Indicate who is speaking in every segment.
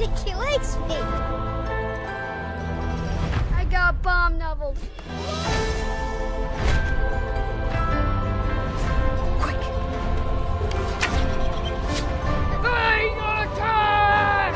Speaker 1: think he likes me. I got bomb novels. Quick. Fang attack!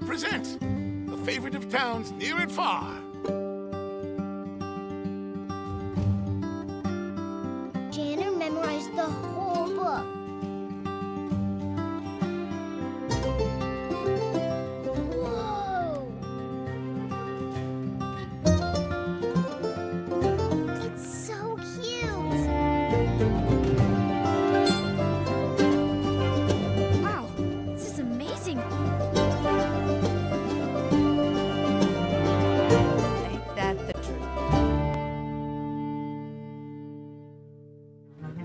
Speaker 2: Present the favorite of towns near and far.
Speaker 1: Janitor memorized the whole book. Whoa! It's so cute. Wow, this is amazing.
Speaker 3: Ain't that the truth?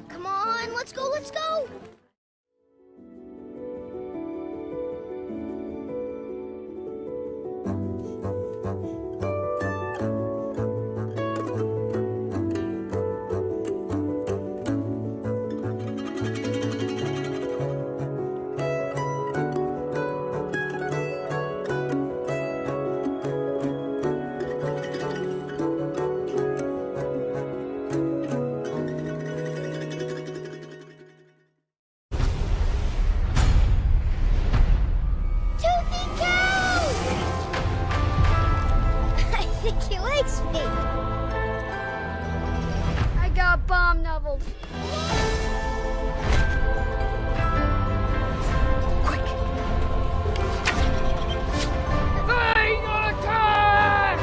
Speaker 1: Come on, let's go, let's go! He likes me. I got bomb novels. Quick. Fang attack!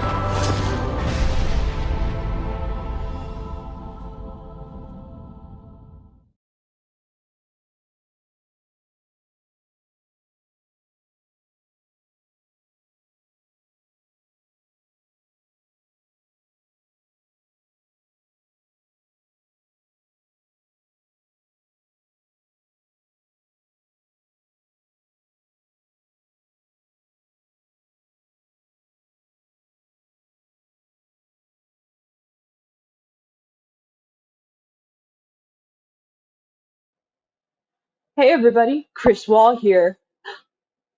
Speaker 4: Hey everybody, Chris Wall here.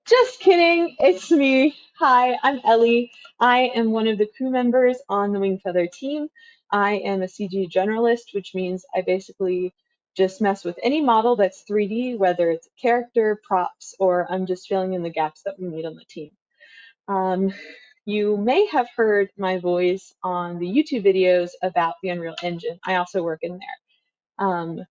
Speaker 4: Just kidding, it's me. Hi, I'm Ellie. I am one of the crew members on the Wingfeather team. I am a CG generalist, which means I basically just mess with any model that's 3D, whether it's a character, props, or I'm just filling in the gaps that we need on the team. You may have heard my voice on the YouTube videos about the Unreal Engine. I also work in there.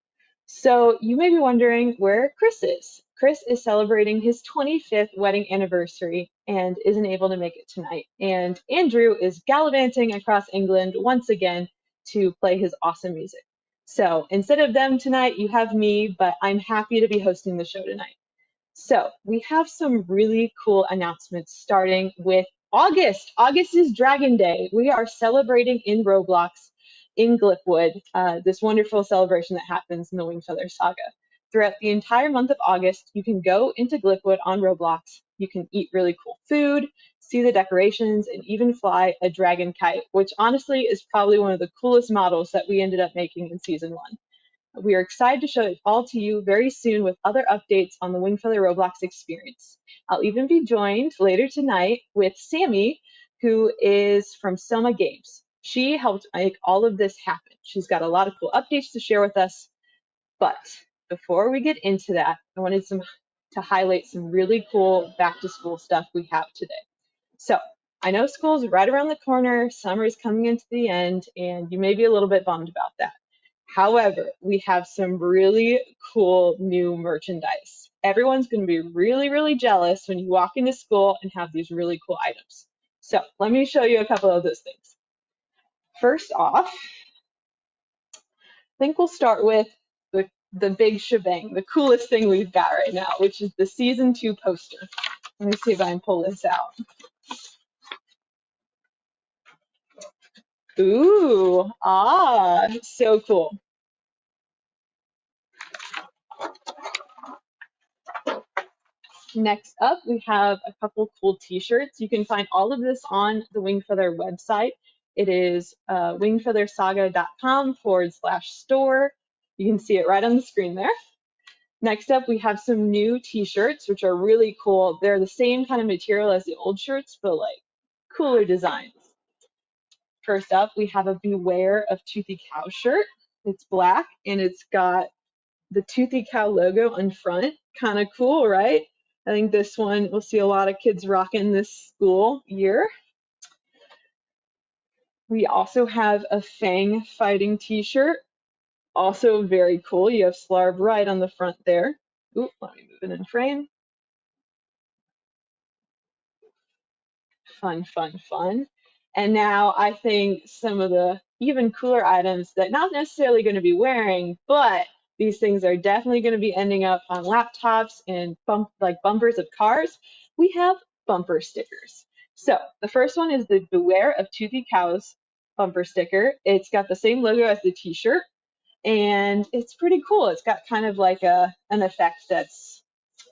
Speaker 4: So you may be wondering where Chris is. Chris is celebrating his 25th wedding anniversary and isn't able to make it tonight. And Andrew is gallivanting across England once again to play his awesome music. So instead of them tonight, you have me, but I'm happy to be hosting the show tonight. So we have some really cool announcements starting with August. August is Dragon Day. We are celebrating in Roblox in Glipwood, this wonderful celebration that happens in the Wingfeather Saga. Throughout the entire month of August, you can go into Glipwood on Roblox. You can eat really cool food, see the decorations, and even fly a dragon kite, which honestly is probably one of the coolest models that we ended up making in season 1. We are excited to show it all to you very soon with other updates on the Wingfeather Roblox experience. I'll even be joined later tonight with Sammy, who is from Soma Games. She helped make all of this happen. She's got a lot of cool updates to share with us. But before we get into that, I wanted to highlight some really cool back to school stuff we have today. So I know school's right around the corner, summer is coming into the end, and you may be a little bit bummed about that. However, we have some really cool new merchandise. Everyone's going to be really, really jealous when you walk into school and have these really cool items. So let me show you a couple of those things. First off, think we'll start with the big shebang, the coolest thing we've got right now, which is the season 2 poster. Let me see if I can pull this out. Ooh, so cool. Next up, we have a couple cool t-shirts. You can find all of this on the Wingfeather website. It is wingfeathersaga.com/store. You can see it right on the screen there. Next up, we have some new t-shirts, which are really cool. They're the same kind of material as the old shirts, but like cooler designs. First up, we have a Beware of Toothy Cow shirt. It's black and it's got the Toothy Cow logo on front. Kind of cool, right? I think this one we'll see a lot of kids rocking this school year. We also have a Fang fighting t-shirt. Also very cool. You have Slarb right on the front there. Ooh, let me move it in frame. Fun, fun, fun. And now I think some of the even cooler items that not necessarily going to be wearing, but these things are definitely going to be ending up on laptops and bumpers of cars. We have bumper stickers. So the first one is the Beware of Toothy Cows bumper sticker. It's got the same logo as the t-shirt and it's pretty cool. It's got kind of like an effect that's,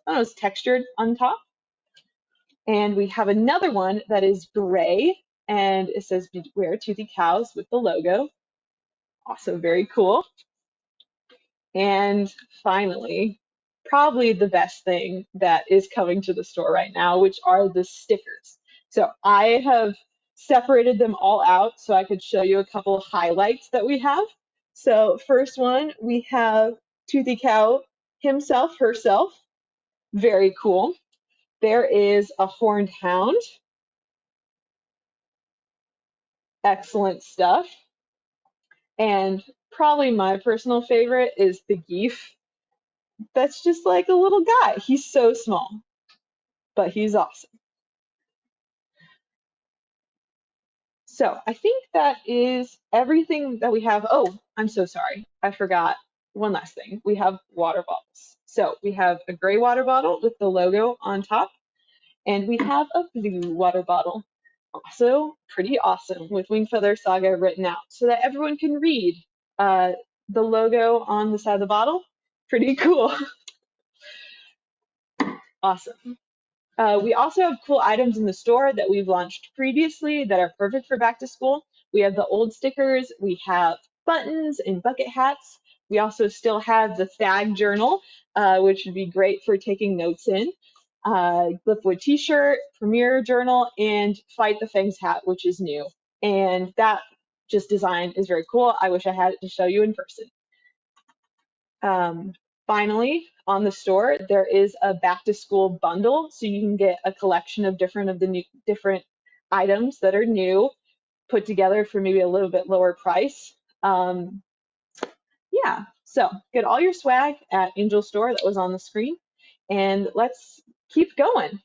Speaker 4: I don't know, it's textured on top. And we have another one that is gray and it says Beware Toothy Cows with the logo. Also very cool. And finally, probably the best thing that is coming to the store right now, which are the stickers. So I have separated them all out so I could show you a couple of highlights that we have. So first one, we have Toothy Cow himself, herself. Very cool. There is a horned hound. Excellent stuff. And probably my personal favorite is the Geef. That's just like a little guy. He's so small, but he's awesome. So I think that is everything that we have. Oh, I'm so sorry. I forgot one last thing. We have water bottles. So we have a gray water bottle with the logo on top, and we have a blue water bottle. Also pretty awesome with Wingfeather Saga written out so that everyone can read the logo on the side of the bottle. Pretty cool. Awesome. We also have cool items in the store that we've launched previously that are perfect for back to school. We have the old stickers, we have buttons and bucket hats. We also still have the Thag journal, which would be great for taking notes in. Glipwood t-shirt, Premiere journal, and Fight the Fangs hat, which is new. And that just design is very cool. I wish I had it to show you in person. Finally, on the store, there is a back to school bundle, so you can get a collection of different items that are new, put together for maybe a little bit lower price. Yeah, so get all your swag at Angel Store that was on the screen, and let's keep going.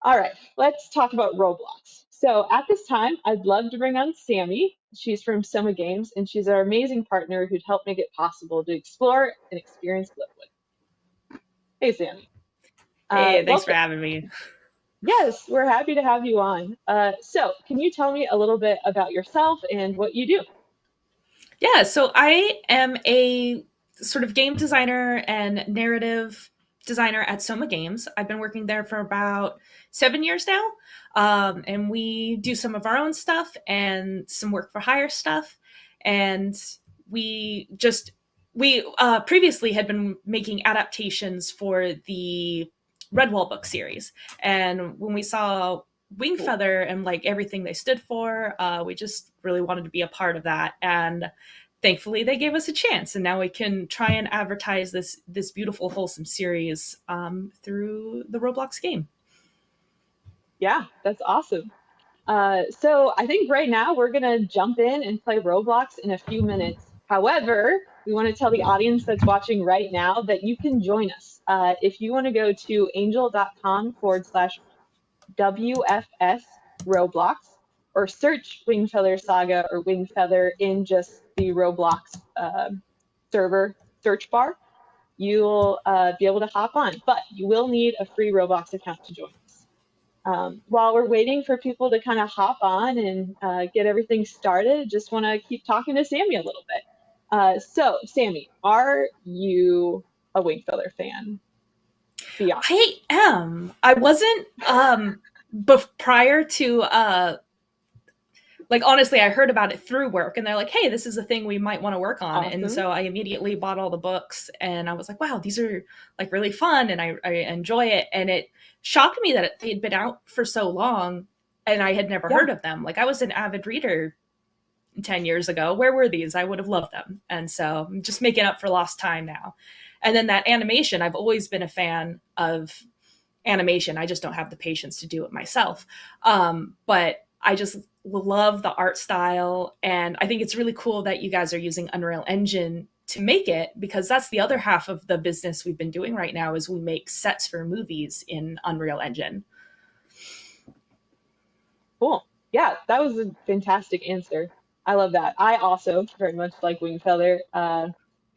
Speaker 4: All right, let's talk about Roblox. So at this time, I'd love to bring on Sammy. She's from Soma Games, and she's our amazing partner who'd helped make it possible to explore and experience Glipwood. Hey, Sammy.
Speaker 5: Hey, thanks for
Speaker 4: Welcome.
Speaker 5: having me.
Speaker 4: Yes, we're happy to have you on. So can you tell me a little bit about yourself and what you do?
Speaker 5: Yeah, so I am a sort of game designer and narrative designer at Soma Games. I've been working there for about 7 years now, and we do some of our own stuff and some work for hire stuff. And we previously had been making adaptations for the Redwall book series, and when we saw Wingfeather and like everything they stood for, we just really wanted to be a part of that. And thankfully they gave us a chance, and now we can try and advertise this beautiful wholesome series through the Roblox game.
Speaker 4: Yeah, that's awesome. So I think right now we're gonna jump in and play Roblox in a few minutes. However, we want to tell the audience that's watching right now that you can join us. If you want to go to angel.com/WFS Roblox, or search Wingfeather Saga or Wingfeather in just the Roblox server search bar, you'll be able to hop on. But you will need a free Roblox account to join us. While we're waiting for people to kind of hop on and get everything started, just want to keep talking to Sammy a little bit. So, Sammy, are you a Wingfeather fan? Be honest.
Speaker 5: I am. I wasn't prior to like, honestly, I heard about it through work and they're like, hey, this is a thing we might want to work on.
Speaker 4: Awesome.
Speaker 5: And so I immediately bought all the books and I was like, wow, these are like really fun and I enjoy it. And it shocked me that they had been out for so long and I had never heard of them. Like, I was an avid reader 10 years ago. Where were these? I would have loved them. And so I'm just making up for lost time now. And then that animation, I've always been a fan of animation. I just don't have the patience to do it myself. But I just love the art style. And I think it's really cool that you guys are using Unreal Engine to make it, because that's the other half of the business we've been doing right now is we make sets for movies in Unreal Engine.
Speaker 4: Cool. Yeah, that was a fantastic answer. I love that. I also very much like Wingfeather.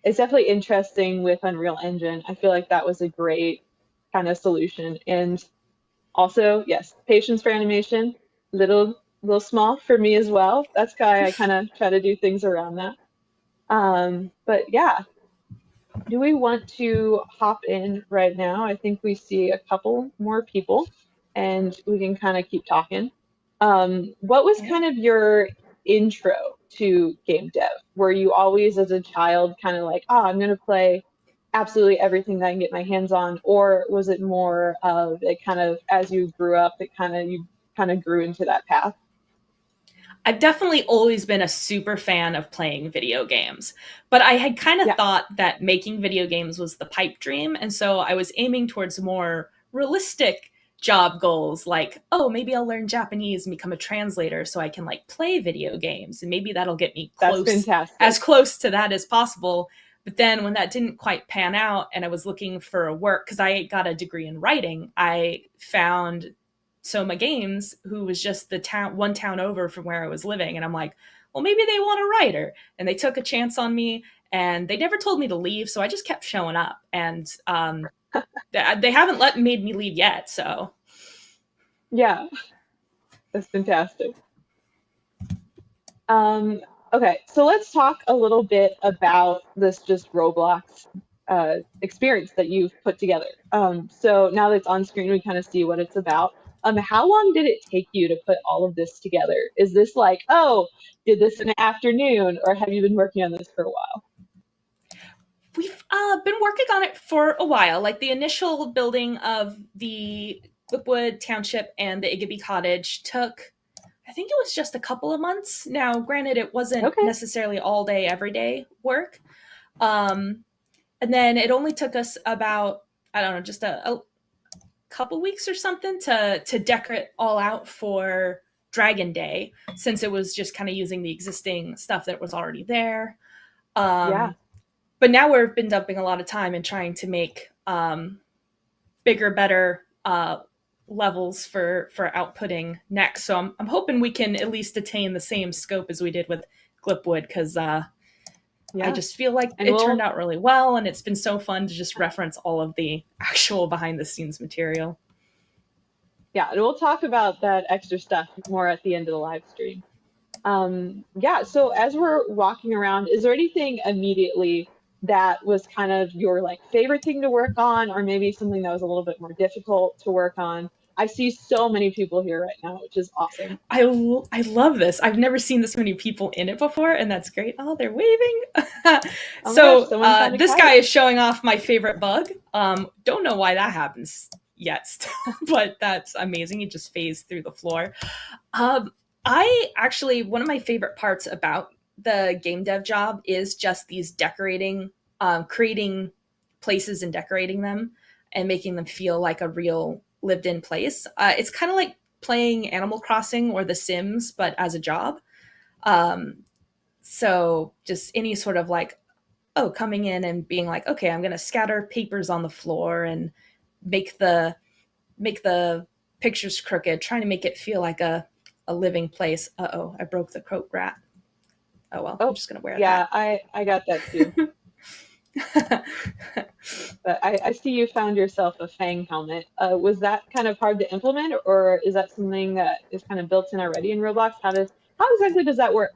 Speaker 4: It's definitely interesting with Unreal Engine. I feel like that was a great kind of solution. And also, yes, patience for animation, little small for me as well. That's why I kind of try to do things around that. But yeah, do we want to hop in right now? I think we see a couple more people and we can kind of keep talking. What was kind of your intro to game dev? Were you always as a child kind of like, oh, I'm going to play absolutely everything that I can get my hands on? Or was it more of it kind of as you grew up, you kind of grew into that path?
Speaker 5: I've definitely always been a super fan of playing video games, but I had kind of
Speaker 4: Yeah.
Speaker 5: thought that making video games was the pipe dream. And so I was aiming towards more realistic job goals, like, oh, maybe I'll learn Japanese and become a translator so I can like play video games. And maybe that'll get me
Speaker 4: That's fantastic.
Speaker 5: as close to that as possible. But then when that didn't quite pan out and I was looking for a work, because I got a degree in writing, I found Soma Games, who was just one town over from where I was living. And I'm like, well, maybe they want a writer. And they took a chance on me and they never told me to leave. So I just kept showing up and they haven't made me leave yet. So.
Speaker 4: Yeah, that's fantastic. Okay, so let's talk a little bit about this just Roblox experience that you've put together. So now that it's on screen, we kind of see what it's about. How long did it take you to put all of this together? Is this like, oh, did this in an afternoon, or have you been working on this for a while?
Speaker 5: We've been working on it for a while. Like the initial building of the Glipwood Township and the Igby Cottage took, I think it was just a couple of months. Now, granted, it wasn't necessarily all day, every day work. And then it only took us about, I don't know, just a couple weeks or something to decorate all out for Dragon Day, since it was just kind of using the existing stuff that was already there.
Speaker 4: Yeah.
Speaker 5: But now we've been dumping a lot of time in trying to make bigger, better levels for outputting next. So I'm hoping we can at least attain the same scope as we did with Glipwood, because I just feel like it turned out really well, and it's been so fun to just reference all of the actual behind the scenes material.
Speaker 4: Yeah, and we'll talk about that extra stuff more at the end of the live stream. Yeah, so as we're walking around, is there anything immediately that was kind of your like favorite thing to work on, or maybe something that was a little bit more difficult to work on? I see so many people here right now, which is awesome.
Speaker 5: I love this. I've never seen this many people in it before, and that's great. Oh, they're waving. So this guy is showing off my favorite bug. Don't know why that happens yet, but that's amazing. It just phased through the floor. I actually, one of my favorite parts about the game dev job is just these decorating, creating places and decorating them and making them feel like a real lived in place. It's kind of like playing Animal Crossing or The Sims, but as a job. So just any sort of like, coming in and being like, okay, I'm going to scatter papers on the floor and make the pictures crooked, trying to make it feel like a a living place. Uh-oh, I broke the coat wrap. Oh well, I'm
Speaker 4: Oh,
Speaker 5: just gonna wear
Speaker 4: yeah, I got that too.
Speaker 5: that.
Speaker 4: But I see you found yourself a Fang helmet. Was that kind of hard to implement, or is that something that is kind of built in already in Roblox? How exactly does that work?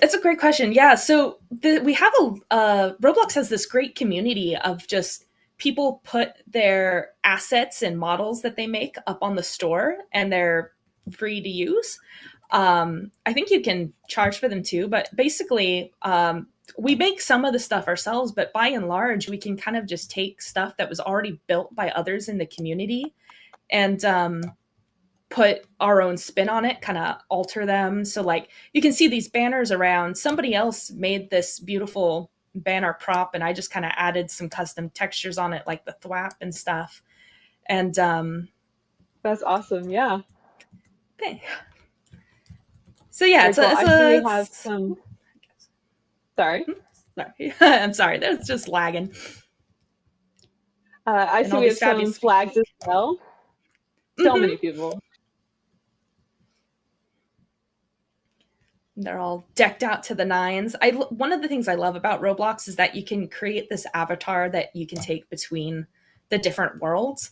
Speaker 5: It's a great question. Yeah, so we have Roblox has this great community of just people put their assets and models that they make up on the store, and they're free to use. I think you can charge for them too, but basically, we make some of the stuff ourselves, but by and large, we can kind of just take stuff that was already built by others in the community and put our own spin on it, kind of alter them. So like you can see these banners around. Somebody else made this beautiful banner prop, and I just kind of added some custom textures on it, like the thwap and stuff. And
Speaker 4: That's awesome. Yeah,
Speaker 5: okay. So yeah,
Speaker 4: very cool. I see we have
Speaker 5: it's
Speaker 4: some. Sorry.
Speaker 5: sorry. I'm sorry. That's just lagging.
Speaker 4: I
Speaker 5: And
Speaker 4: see
Speaker 5: all
Speaker 4: we have
Speaker 5: these
Speaker 4: some
Speaker 5: fabulous
Speaker 4: flags as well. So
Speaker 5: Mhm.
Speaker 4: many people.
Speaker 5: They're all decked out to the nines. One of the things I love about Roblox is that you can create this avatar that you can take between the different worlds.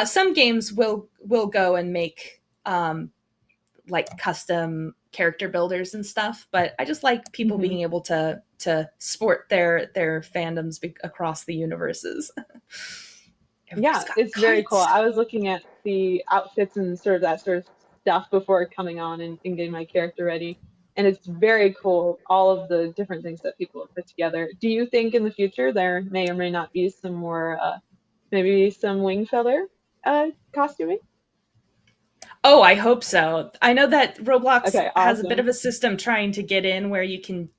Speaker 5: Some games will go and make like custom character builders and stuff, but I just like people
Speaker 4: Hmm.
Speaker 5: being able to sport their fandoms across the universes. Everybody's
Speaker 4: Yeah,
Speaker 5: got
Speaker 4: it's very cool.
Speaker 5: kites.
Speaker 4: I was looking at the outfits and sort of that sort of stuff before coming on and getting my character ready. And it's very cool, all of the different things that people have put together. Do you think in the future there may or may not be some more, maybe some wing feather costuming?
Speaker 5: Oh, I hope so. I know that Roblox
Speaker 4: Okay,
Speaker 5: has a bit
Speaker 4: awesome.
Speaker 5: of a system trying to get in where you can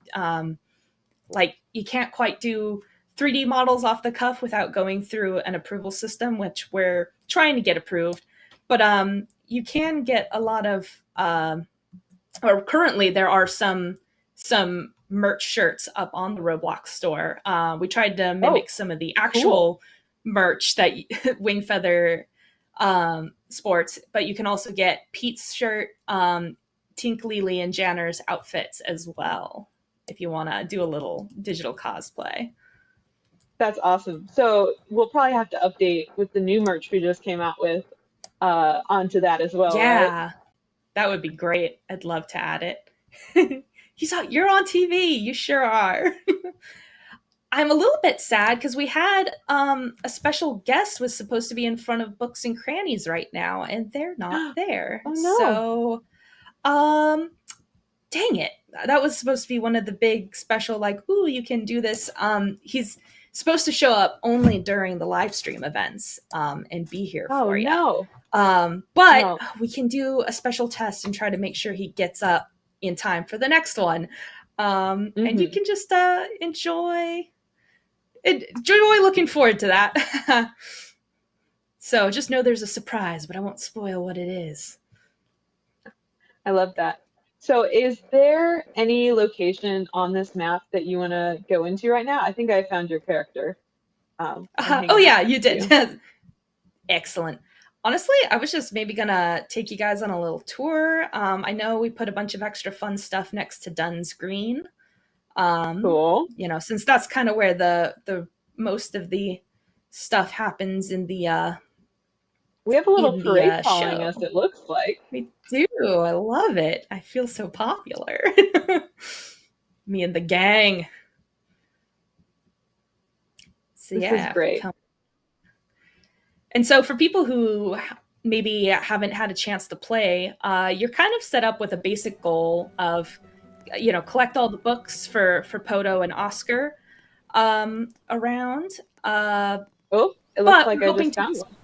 Speaker 5: like you can't quite do 3D models off the cuff without going through an approval system, which we're trying to get approved. But you can get a lot of or currently there are some merch shirts up on the Roblox store. We tried to
Speaker 4: Oh,
Speaker 5: mimic some of the
Speaker 4: cool.
Speaker 5: actual merch that Wingfeather sports, but you can also get Pete's shirt, Tink Lily, and Janner's outfits as well if you want to do a little digital cosplay.
Speaker 4: That's awesome. So we'll probably have to update with the new merch we just came out with onto that as well, right?
Speaker 5: Yeah, that would be great. I'd love to add it. You're on TV. You sure are. I'm a little bit sad because we had a special guest was supposed to be in front of Books and Crannies right now, and they're not there.
Speaker 4: Oh no.
Speaker 5: So, um, dang it. That was supposed to be one of the big special, like, ooh, you can do this. He's supposed to show up only during the live stream events and be here
Speaker 4: Oh
Speaker 5: for you.
Speaker 4: no.
Speaker 5: But
Speaker 4: No.
Speaker 5: we can do a special test and try to make sure he gets up in time for the next one. And you
Speaker 4: Hmm.
Speaker 5: can just enjoy looking forward to that. So just know there's a surprise, but I won't spoil what it is.
Speaker 4: I love that. So is there any location on this map that you want to go into right now? I think I found your character and
Speaker 5: Oh
Speaker 4: hanging out
Speaker 5: yeah, you
Speaker 4: next to
Speaker 5: did.
Speaker 4: you.
Speaker 5: Excellent. Honestly, I was just maybe gonna take you guys on a little tour. I know we put a bunch of extra fun stuff next to Dunn's Green. Um,
Speaker 4: Cool.
Speaker 5: since that's kind of where the most of the stuff happens
Speaker 4: We have a little
Speaker 5: in the
Speaker 4: parade following
Speaker 5: show.
Speaker 4: us, it looks like.
Speaker 5: We do. I love it. I feel so popular. Me and the gang. So
Speaker 4: This is
Speaker 5: yeah, if you
Speaker 4: great.
Speaker 5: come. And so for people who maybe haven't had a chance to play, you're kind of set up with a basic goal of, collect all the books for Poto and Oscar around.
Speaker 4: Oh, it looks
Speaker 5: But
Speaker 4: like
Speaker 5: we're
Speaker 4: I
Speaker 5: hoping
Speaker 4: just
Speaker 5: to.
Speaker 4: found one.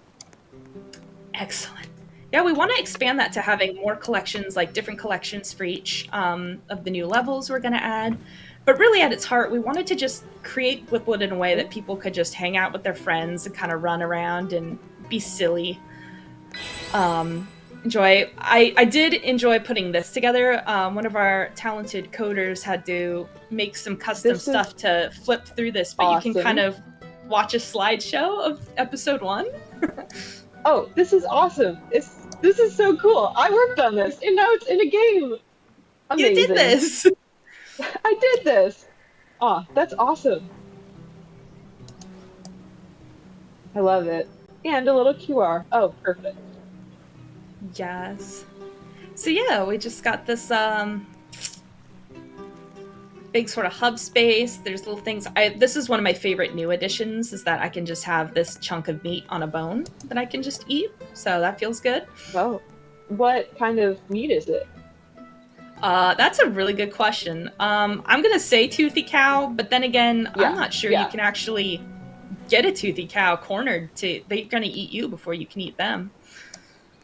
Speaker 5: Excellent. Yeah, we want to expand that to having more collections, like different collections for each of the new levels we're going to add. But really, at its heart, we wanted to just create Glipwood in a way that people could just hang out with their friends and kind of run around and be silly. Enjoy. I did enjoy putting this together. One of our talented coders had to make some custom
Speaker 4: This is
Speaker 5: stuff to flip through this, but you can kind
Speaker 4: awesome.
Speaker 5: of watch a slideshow of episode 1.
Speaker 4: Oh, this is awesome. This This is so cool. I worked on this, and now it's in a game. Amazing.
Speaker 5: You did this!
Speaker 4: I did this. Oh, that's awesome. I love it. And a little QR. Oh, perfect.
Speaker 5: Yes. So yeah, we just got this big sort of hub space. There's little things. This is one of my favorite new additions, is that I can just have this chunk of meat on a bone that I can just eat. So that feels good.
Speaker 4: Oh, what kind of meat is it?
Speaker 5: That's a really good question. I'm gonna say toothy cow, but then again,
Speaker 4: Yeah,
Speaker 5: I'm not sure
Speaker 4: yeah.
Speaker 5: you can actually get a toothy cow cornered. They're gonna eat you before you can eat them.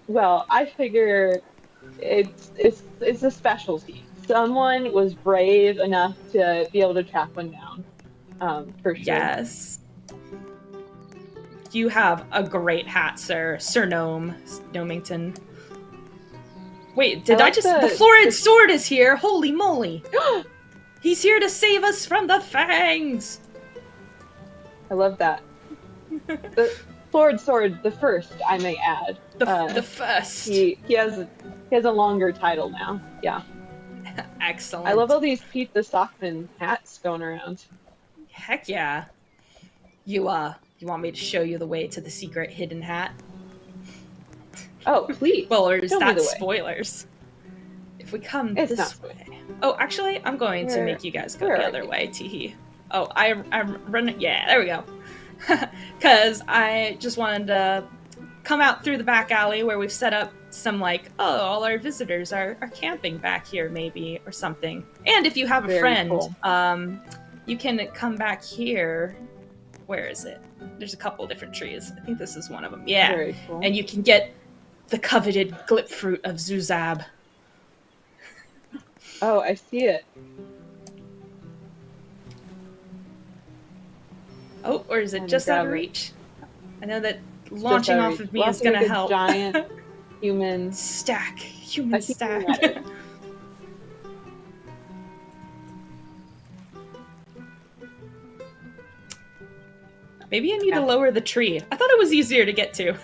Speaker 4: Well, I figure it's a specialty. Someone was brave enough to be able to track one down. For sure.
Speaker 5: Yes. You have a great hat, sir. Sir Gnome. Gnomington. Wait, did I just... The florid sword is here! Holy moly! He's here to save us from the fangs!
Speaker 4: I love that. The florid sword, the first, I may add.
Speaker 5: The first.
Speaker 4: He has a longer title now. Yeah.
Speaker 5: Excellent.
Speaker 4: I love all these Pete the Stockman hats going around.
Speaker 5: Heck yeah. You want me to show you the way to the secret hidden hat?
Speaker 4: Oh, please.
Speaker 5: Well, or is
Speaker 4: Show me
Speaker 5: that
Speaker 4: the way.
Speaker 5: spoilers? If we come
Speaker 4: It's
Speaker 5: this
Speaker 4: not
Speaker 5: way. Oh, actually, I'm going to make you guys go the other way, teehee. Oh, I'm running. Yeah, there we go. Because I just wanted to come out through the back alley where we've set up some, like, oh, all our visitors are camping back here, maybe, or something. And if you have a
Speaker 4: Very
Speaker 5: friend,
Speaker 4: cool.
Speaker 5: you can come back here. Where is it? There's a couple different trees. I think this is one of them. Yeah.
Speaker 4: Very cool.
Speaker 5: And you can get the coveted glip fruit of Zuzab.
Speaker 4: Oh, I see it.
Speaker 5: Oh, or is it
Speaker 4: And
Speaker 5: just out of
Speaker 4: grab it.
Speaker 5: reach? I know that launching
Speaker 4: Just out
Speaker 5: off
Speaker 4: of
Speaker 5: of
Speaker 4: reach.
Speaker 5: me
Speaker 4: We'll
Speaker 5: is
Speaker 4: have to
Speaker 5: gonna
Speaker 4: make a
Speaker 5: help.
Speaker 4: giant human.
Speaker 5: Stack. Human
Speaker 4: I think
Speaker 5: stack.
Speaker 4: we got it.
Speaker 5: Maybe I need to lower the tree. I thought it was easier to get to.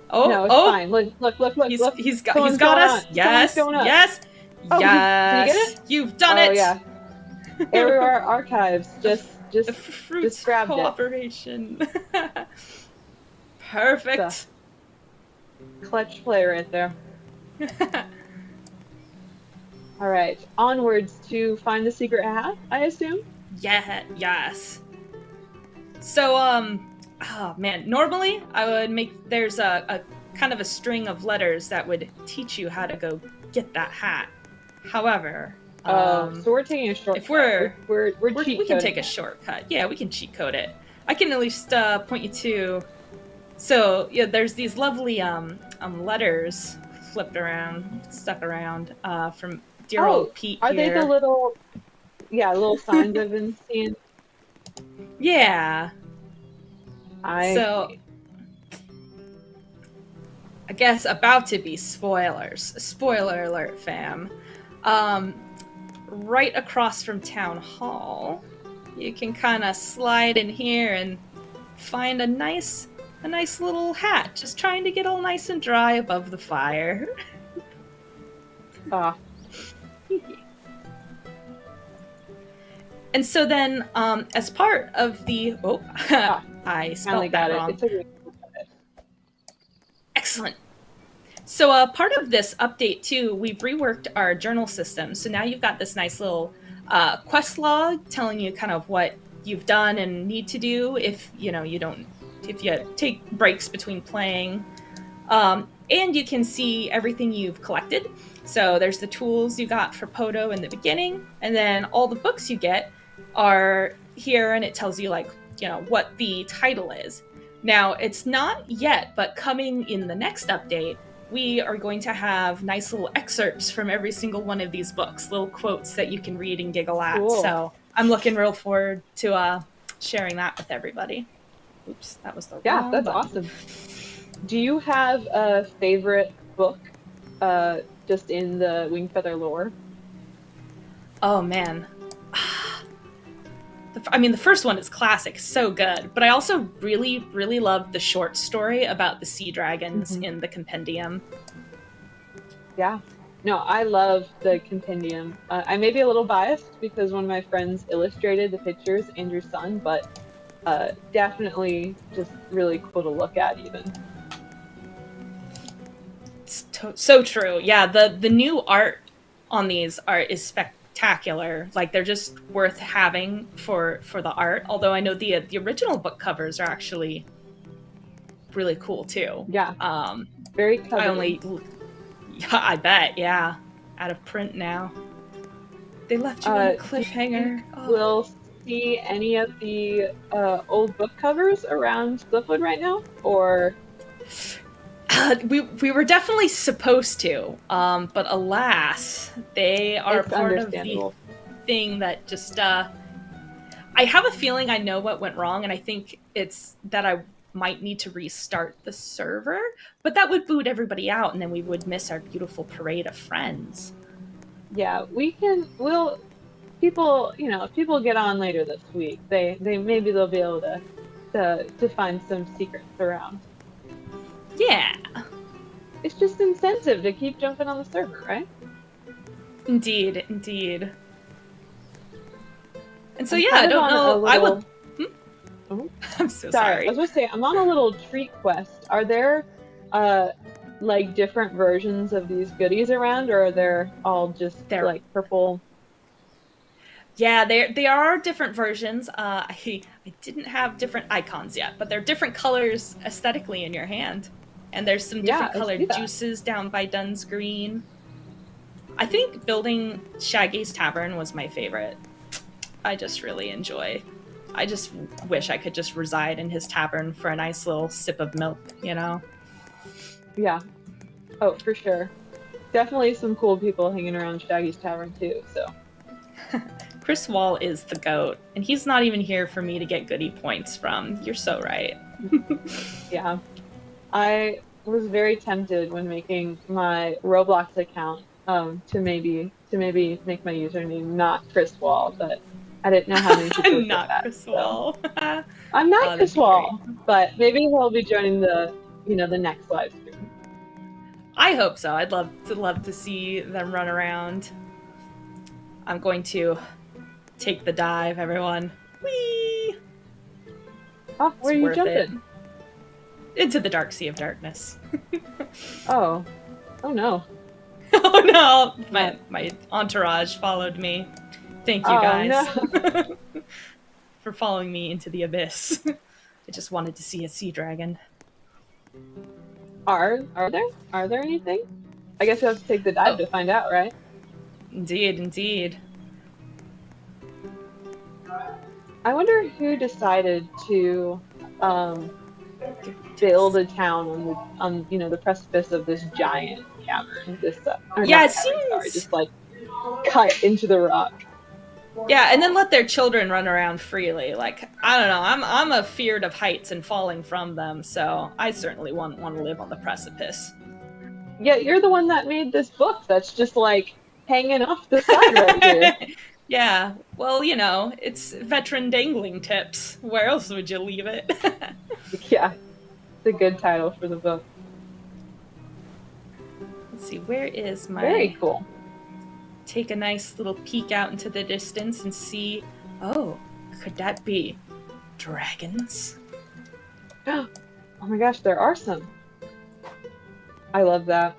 Speaker 5: Oh,
Speaker 4: No, it's fine. Look, look.
Speaker 5: He's got
Speaker 4: Someone's
Speaker 5: us.
Speaker 4: going up.
Speaker 5: Yes,
Speaker 4: Someone's going up.
Speaker 5: yes,
Speaker 4: Oh,
Speaker 5: yes.
Speaker 4: did you get it?
Speaker 5: You've done
Speaker 4: Oh
Speaker 5: it.
Speaker 4: yeah. Everywhere archives.
Speaker 5: The
Speaker 4: Just
Speaker 5: fruits
Speaker 4: grabbed it.
Speaker 5: cooperation. Perfect.
Speaker 4: clutch play right there. All right, onwards to find the secret hat, I assume.
Speaker 5: Yeah. Yes. So oh man, normally I would make there's a kind of a string of letters that would teach you how to go get that hat. However,
Speaker 4: So we're taking a shortcut.
Speaker 5: if we're
Speaker 4: cheat
Speaker 5: we can
Speaker 4: coding
Speaker 5: take a
Speaker 4: it.
Speaker 5: shortcut. Yeah, we can cheat code it. I can at least point you to. So yeah, there's these lovely letters flipped around, stuck around from dear old Pete
Speaker 4: Are
Speaker 5: here.
Speaker 4: they the little signs I've been seeing?
Speaker 5: Yeah. So, I guess about to be spoilers. Spoiler alert, fam. Right across from Town Hall, you can kind of slide in here and find a nice little hat, just trying to get all nice and dry above the fire. And so then, as part of the I spelled that wrong.
Speaker 4: It's okay.
Speaker 5: Excellent. So part of this update too, we've reworked our journal system. So now you've got this nice little quest log telling you kind of what you've done and need to do if you take breaks between playing. And you can see everything you've collected. So there's the tools you got for Poto in the beginning, and then all the books you get are here, and it tells you what the title is. Now, it's not yet, but coming in the next update, we are going to have nice little excerpts from every single one of these books, little quotes that you can read and giggle at.
Speaker 4: Cool.
Speaker 5: So I'm looking real forward to sharing that with everybody. Oops, that was the wrong
Speaker 4: That's
Speaker 5: button.
Speaker 4: awesome. Do you have a favorite book just in the Wingfeather lore?
Speaker 5: Oh, man. the first one is classic, so good. But I also really, really love the short story about the sea dragons in the compendium.
Speaker 4: Yeah. No, I love the compendium. I may be a little biased because one of my friends illustrated the pictures, Andrew's son, but definitely just really cool to look at even.
Speaker 5: It's so true. Yeah, the new art on these is spectacular. Like they're just worth having for the art. Although I know the original book covers are actually really cool too.
Speaker 4: Yeah. Very coveted.
Speaker 5: Yeah, I bet. Yeah, out of print now. They left you on a cliffhanger.
Speaker 4: We'll see any of the old book covers around Glipwood right now, or
Speaker 5: we were definitely supposed to, but alas, they are part of the thing that just. I have a feeling I know what went wrong, and I think it's that I might need to restart the server, but that would boot everybody out, and then we would miss our beautiful parade of friends.
Speaker 4: Yeah, we'll people, if people get on later this week, they maybe they'll be able to find some secrets around.
Speaker 5: Yeah.
Speaker 4: It's just incentive to keep jumping on the server, right?
Speaker 5: Indeed. And so yeah, I don't know. I would.
Speaker 4: Oh,
Speaker 5: I'm so sorry.
Speaker 4: I was gonna say I'm on a little treat quest. Are there like different versions of these goodies around, or are they all just like purple?
Speaker 5: Yeah, they are different versions. I didn't have different icons yet, but they're different colors aesthetically in your hand. And there's some different colored juices down by Dunn's Green. I think building Shaggy's Tavern was my favorite. I just really enjoy. I just wish I could just reside in his tavern for a nice little sip of milk,
Speaker 4: Yeah. Oh, for sure. Definitely some cool people hanging around Shaggy's Tavern too, so.
Speaker 5: Chris Wall is the GOAT, and he's not even here for me to get goodie points from. You're so right.
Speaker 4: Yeah. I was very tempted when making my Roblox account to maybe make my username not Chris Wall, but I didn't know how many people
Speaker 5: I'm not that, Chris Wall.
Speaker 4: So. I'm not Chris Wall, but maybe he'll be joining the next live stream.
Speaker 5: I hope so. I'd love to see them run around. I'm going to take the dive, everyone. Whee!
Speaker 4: Oh, where are you jumping?
Speaker 5: Into the dark sea of darkness.
Speaker 4: Oh no.
Speaker 5: Oh no! My entourage followed me. Thank you guys
Speaker 4: no.
Speaker 5: for following me into the abyss. I just wanted to see a sea dragon.
Speaker 4: Are there anything? I guess you have to take the dive to find out, right?
Speaker 5: Indeed.
Speaker 4: I wonder who decided to build a town on the precipice of this giant cavern. It seems just like cut into the rock.
Speaker 5: Yeah, and then let their children run around freely. Like, I don't know, I'm afeared of heights and falling from them, so I certainly want to live on the precipice.
Speaker 4: Yeah, you're the one that made this book that's just like hanging off the side right here.
Speaker 5: Yeah, well, it's veteran dangling tips. Where else would you leave it?
Speaker 4: Yeah, it's a good title for the book.
Speaker 5: Let's see, where is my...
Speaker 4: Very cool.
Speaker 5: Take a nice little peek out into the distance and see... Oh, could that be dragons?
Speaker 4: Oh my gosh, there are some. I love that.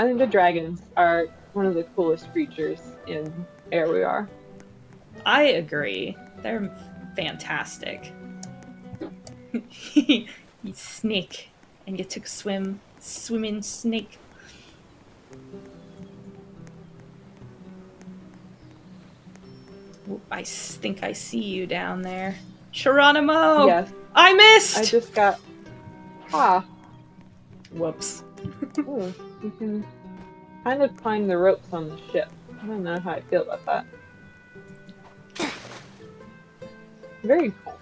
Speaker 4: I think the dragons are one of the coolest creatures in Air We Are.
Speaker 5: I agree. They're fantastic. You snake, and you took a swimming snake. I think I see you down there. Geronimo!
Speaker 4: Yes.
Speaker 5: I missed!
Speaker 4: I just got...
Speaker 5: Whoops.
Speaker 4: Ooh, you can kind of climb the ropes on the ship. I don't know how I feel about that. Very cool.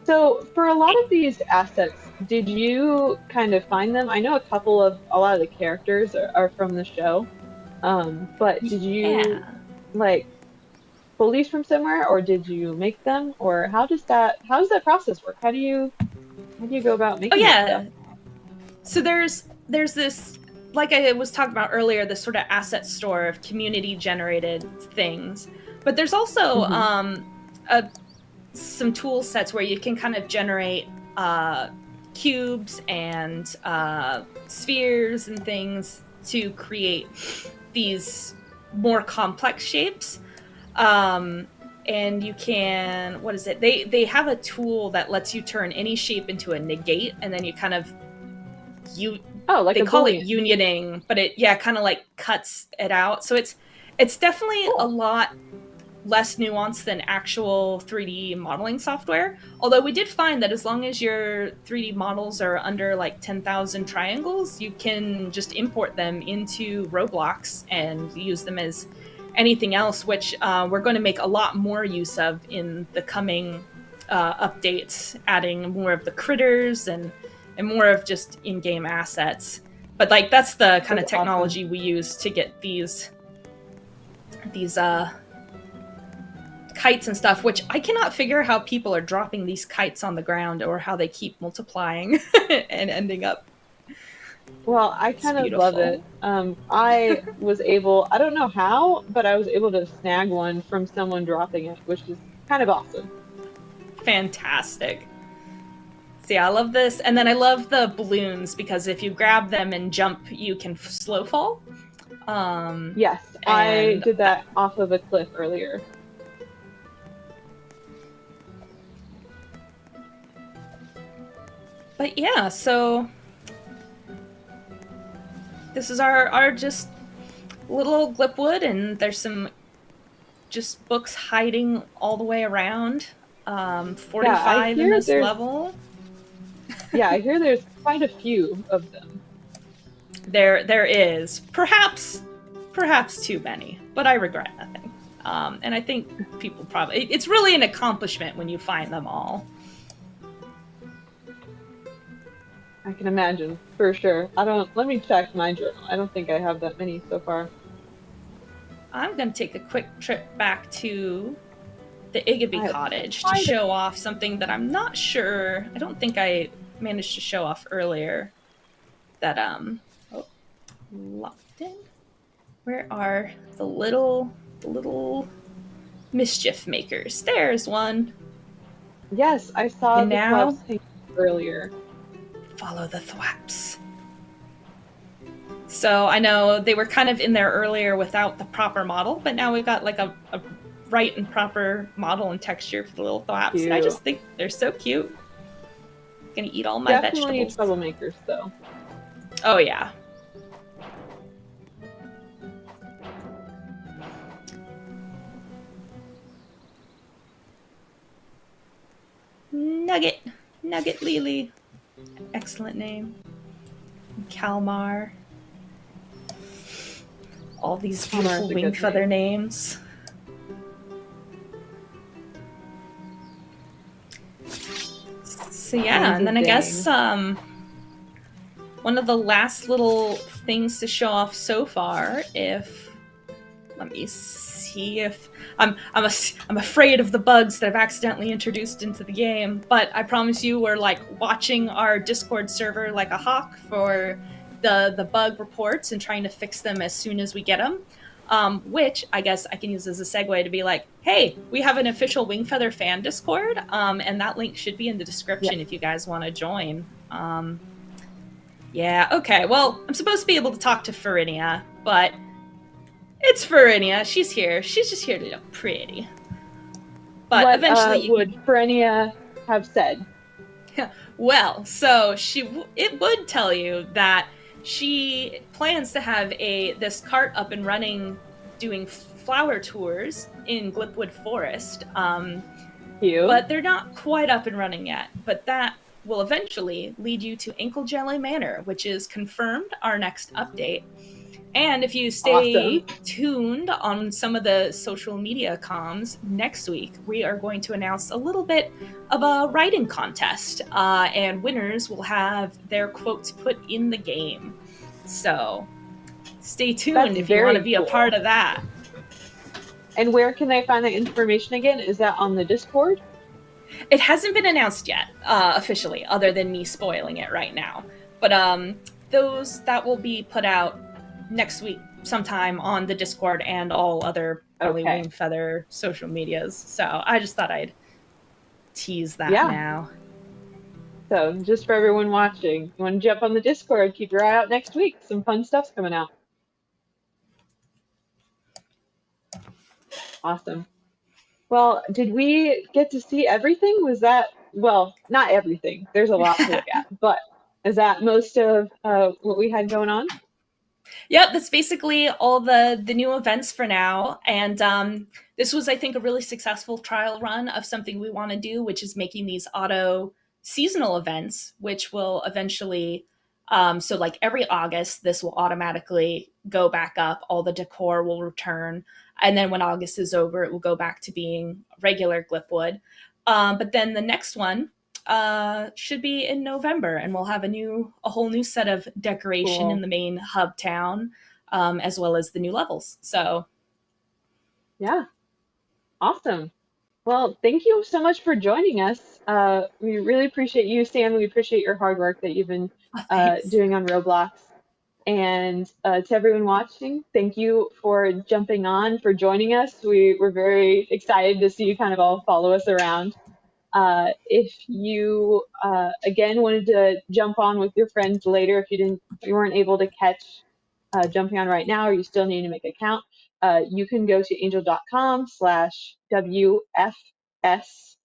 Speaker 4: So, for a lot of these assets, did you kind of find them? I know a lot of the characters are from the show, but did you, fully from somewhere, or did you make them, or how does that process work? How do you go about
Speaker 5: Oh
Speaker 4: making this stuff?
Speaker 5: yeah. So there's this, like I was talking about earlier, this sort of asset store of community generated things. But there's also
Speaker 4: Hmm.
Speaker 5: some tool sets where you can kind of generate cubes and spheres and things to create these more complex shapes. And you can, what is it? They have a tool that lets you turn any shape into a negate, and then you kind of
Speaker 4: Oh, like
Speaker 5: they
Speaker 4: a
Speaker 5: call it
Speaker 4: boolean.
Speaker 5: unioning, but it kind of like cuts it out. So it's definitely a
Speaker 4: Cool.
Speaker 5: lot less nuanced than actual 3D modeling software. Although we did find that as long as your 3D models are under like 10,000 triangles, you can just import them into Roblox and use them as anything else, which we're going to make a lot more use of in the coming updates, adding more of the critters and more of just in-game assets. But like that's the kind of
Speaker 4: That's awesome.
Speaker 5: technology we use to get these kites and stuff, which I cannot figure how people are dropping these kites on the ground or how they keep multiplying and ending up.
Speaker 4: Well, I
Speaker 5: It's
Speaker 4: kind of love
Speaker 5: beautiful.
Speaker 4: it. I don't know how, but I was able to snag one from someone dropping it, which is kind of awesome.
Speaker 5: Fantastic. So yeah, I love this. And then I love the balloons because if you grab them and jump, you can slow fall.
Speaker 4: Yes, I
Speaker 5: And
Speaker 4: did that off of a cliff earlier.
Speaker 5: but yeah, so this is our just little Glipwood, and there's some just books hiding all the way around.
Speaker 4: Yeah,
Speaker 5: 45 in this level.
Speaker 4: I hear there's quite a few of them.
Speaker 5: There is perhaps too many, but I regret nothing. And I think people probably, it's really an accomplishment when you find them all.
Speaker 4: I can imagine, for sure. Let me check my journal. I don't think I have that many so far.
Speaker 5: I'm going to take a quick trip back to the Igby
Speaker 4: I
Speaker 5: cottage to
Speaker 4: quite a
Speaker 5: show off something that I'm not sure. I don't think I managed to show off earlier. That locked in. Where are the little mischief makers? There's one.
Speaker 4: Yes, I saw
Speaker 5: And
Speaker 4: the
Speaker 5: now
Speaker 4: clubs hanging earlier.
Speaker 5: follow the thwaps. So I know they were kind of in there earlier without the proper model, but now we've got like a right and proper model and texture for the little thwaps. And I
Speaker 4: Cute.
Speaker 5: just think they're so cute. Gonna eat all my
Speaker 4: Definitely
Speaker 5: vegetables.
Speaker 4: troublemakers, though.
Speaker 5: Oh yeah. Nugget Lily. Excellent name. Kalmar. All these
Speaker 4: Kalmar is
Speaker 5: beautiful
Speaker 4: a good
Speaker 5: Wingfeather
Speaker 4: name.
Speaker 5: names. So yeah, and then I guess one of the last little things to show off so far, if let me see if I'm afraid of the bugs that I've accidentally introduced into the game, but I promise you we're like watching our Discord server like a hawk for the bug reports and trying to fix them as soon as we get them. Which I guess I can use as a segue to be like, hey, we have an official Wingfeather fan Discord, and that link should be in the description if you guys want to join. Yeah, okay, well, I'm supposed to be able to talk to Farinia, but it's Farinia. She's here. She's just here to look pretty. But
Speaker 4: what
Speaker 5: eventually,
Speaker 4: would Frenia have said?
Speaker 5: well, so it would tell you that she plans to have this cart up and running, doing flower tours in Glipwood Forest.
Speaker 4: Cute.
Speaker 5: But they're not quite up and running yet. But that will eventually lead you to Ankle Jelly Manor, which is confirmed our next update. And if you stay tuned on some of the social media comms, next week we are going to announce a little bit of a writing contest, and winners will have their quotes put in the game. So stay tuned if you want to be a part of that.
Speaker 4: And where can they find that information again? Is that on the Discord?
Speaker 5: It hasn't been announced yet, officially, other than me spoiling it right now. But that will be put out next week sometime on the Discord and all other probably
Speaker 4: Okay.
Speaker 5: Wingfeather social medias. So I just thought I'd tease that
Speaker 4: Yeah.
Speaker 5: now.
Speaker 4: So just for everyone watching, you want to jump on the Discord, keep your eye out next week. Some fun stuff's coming out. Awesome. Well, did we get to see everything? Was that, well, not everything. There's a lot to look at, but is that most of what we had going on?
Speaker 5: Yep, that's basically all the new events for now. And this was, I think, a really successful trial run of something we want to do, which is making these auto seasonal events, which will eventually, so like every August, this will automatically go back up. All the decor will return. And then when August is over, it will go back to being regular Glipwood. But then the next one should be in November, and we'll have a whole new set of decoration
Speaker 4: Cool.
Speaker 5: in the main hub town, as well as the new levels. So,
Speaker 4: Yeah, awesome. Well, thank you so much for joining us. We really appreciate you, Sam. We appreciate your hard work that you've been
Speaker 5: thanks.
Speaker 4: doing on Roblox. And to everyone watching, thank you for jumping on, for joining us. We're very excited to see you kind of all follow us around. If you again wanted to jump on with your friends later, if you weren't able to catch jumping on right now, or you still need to make an account, you can go to angel.com/WFS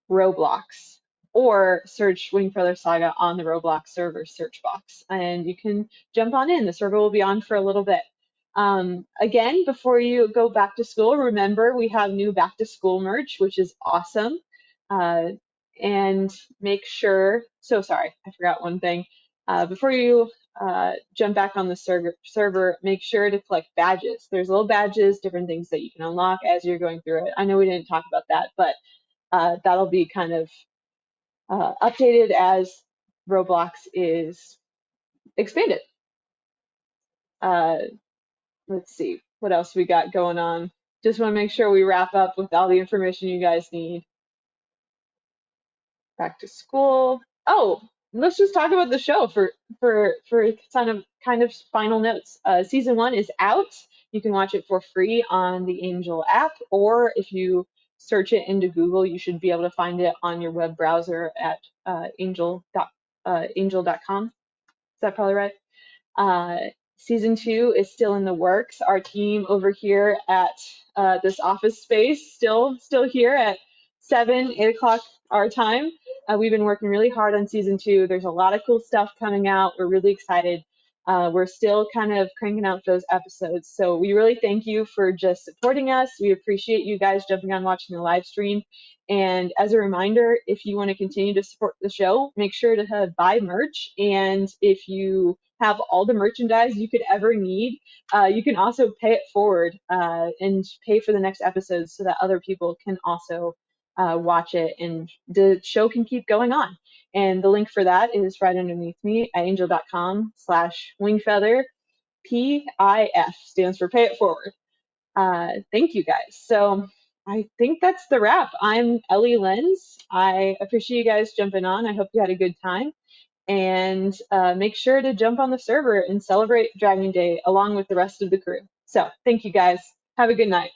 Speaker 4: Roblox, or search Wingfeather Saga on the Roblox server search box, and you can jump on in. The server will be on for a little bit. Again, before you go back to school, remember we have new back to school merch, which is awesome. And make sure, so sorry, I forgot one thing. Before you jump back on the server, make sure to collect badges. There's little badges, different things that you can unlock as you're going through it. I know we didn't talk about that, but that'll be kind of updated as Roblox is expanded. Let's see what else we got going on. Just want to make sure we wrap up with all the information you guys need. Back to school. Oh, let's just talk about the show for kind of final notes. Season 1 is out. You can watch it for free on the Angel app, or if you search it into Google, you should be able to find it on your web browser at angel.com. Is that probably right? Season 2 is still in the works. Our team over here at this office space still here at 8 o'clock our time. We've been working really hard on season 2. There's a lot of cool stuff coming out. We're really excited. We're still kind of cranking out those episodes. So we really thank you for just supporting us. We appreciate you guys jumping on watching the live stream. And as a reminder, if you want to continue to support the show, make sure to buy merch. And if you have all the merchandise you could ever need, you can also pay it forward and pay for the next episode so that other people can also watch it and the show can keep going on. And the link for that is right underneath me at angel.com/wingfeather. PIF stands for pay it forward. Thank you guys. So I think that's the wrap. I'm Ellie Lenz. I appreciate you guys jumping on. I hope you had a good time. And make sure to jump on the server and celebrate Dragon Day along with the rest of the crew. So thank you guys. Have a good night.